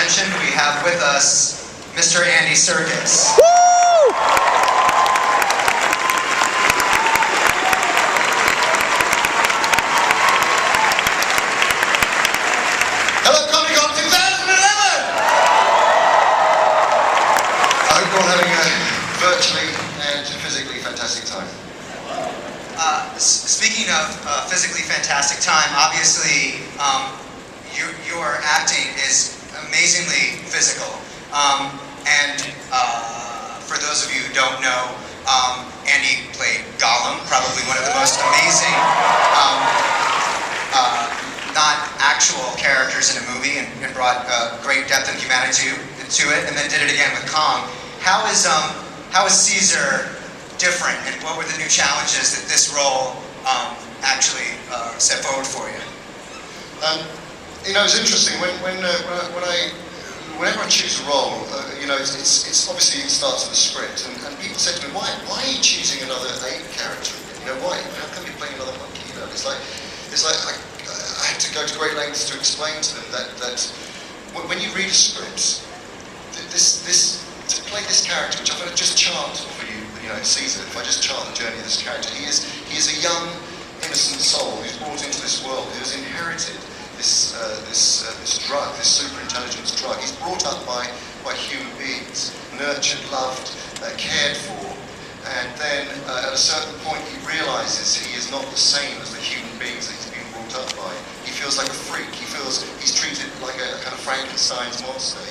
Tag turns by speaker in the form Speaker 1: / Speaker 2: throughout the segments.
Speaker 1: attention, we have with us Mr. Andy Serkis.
Speaker 2: Hello, Comic-Con 2011! I hope you're all having a virtually and physically fantastic time.
Speaker 1: Speaking of physically fantastic time, obviously your acting is amazingly physical. For those of you who don't know, Andy played Gollum, probably one of the most amazing not actual characters in a movie, and brought great depth and humanity to it, and then did it again with Kong. How is Caesar different, and what were the new challenges that this role actually set forward for you?
Speaker 2: It's interesting whenever I choose a role. It's obviously it starts with the script, and people say to me, why are you choosing another ape character? Why? How come you're playing another monkey? It's like I had to go to great lengths to explain to them that when you read a script, to play this character, which I'm going to just chart for you, Caesar. If I just chart the journey of this character, he is a young, innocent soul who's brought into this world, who has inherited this drug, this super intelligence drug. He's brought up by human beings, nurtured, loved, cared for, and then at a certain point he realizes he is not the same as the human beings that he's been brought up by. He feels like a freak. He feels he's treated like a kind of Frankenstein's monster.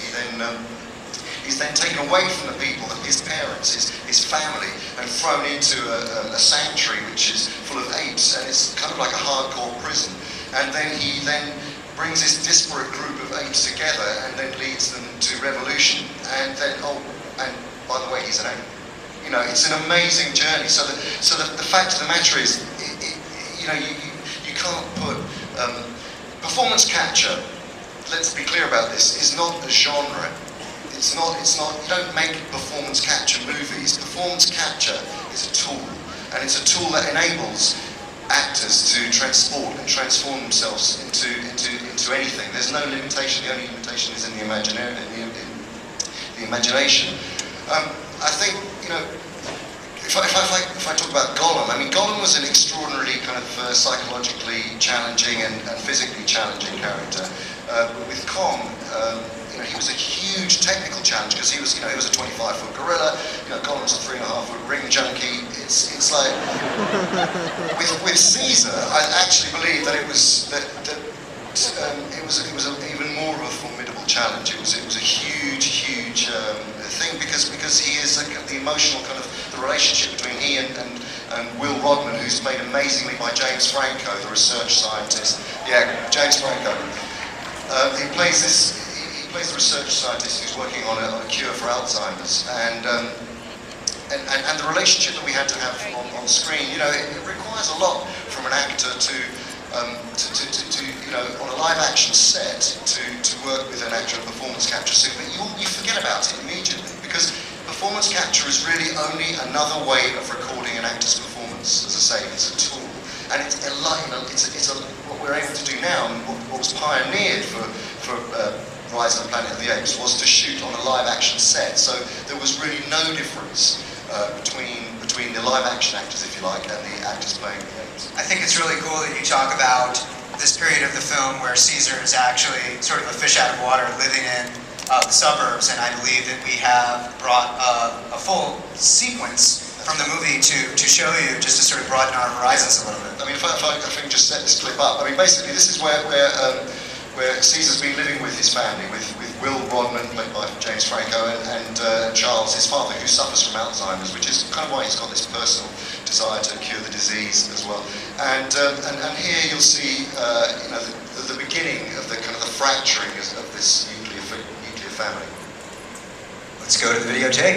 Speaker 2: He's then taken away from the people, his parents, his family, and thrown into a sanctuary which is full of apes, and it's kind of like a hardcore prison. And then he brings this disparate group of apes together, and then leads them to revolution. And then, and by the way, he's an ape. It's an amazing journey. So the fact of the matter is, you can't put performance capture. Let's be clear about this. Is not a genre. It's not, you don't make performance capture movies. Performance capture is a tool, and it's a tool that enables actors to transport and transform themselves into anything. There's no limitation. The only limitation is in the imagination. I think, if I talk about Gollum, Gollum was an extraordinarily kind of psychologically challenging and physically challenging character. With Kong, he was a huge technical challenge because he was a 25-foot gorilla. Gollum's a 3.5-foot ring junkie. It's like with Caesar, I actually believe that it was even more of a formidable challenge. It was a huge thing because he is the emotional kind of the relationship between he and Will Rodman, who's made amazingly by James Franco, the research scientist. Yeah, James Franco. He plays the research scientist who's working on a cure for Alzheimer's, and the relationship that we had to have on screen, it requires a lot from an actor to on a live action set to work with an actual performance capture scene, but you forget about it immediately, because performance capture is really only another way of recording an actor's performance. As I say, it's a tool, and it's what we're able to do now, and what was pioneered for Rise of the Planet of the Apes was to shoot on a live action set. So there was really no difference between the live action actors, if you like, and the actors playing the apes.
Speaker 1: I think it's really cool that you talk about this period of the film where Caesar is actually sort of a fish out of water living in the suburbs, and I believe that we have brought a full sequence from the movie to show you, just to sort of broaden our horizons a little bit.
Speaker 2: If I can just set this clip up. Basically this is where Caesar's been living with his family, with Will Rodman, played by James Franco, and Charles, his father, who suffers from Alzheimer's, which is kind of why he's got this personal desire to cure the disease as well. And here you'll see the beginning of the kind of the fracturing of this nuclear family.
Speaker 1: Let's go to the videotape.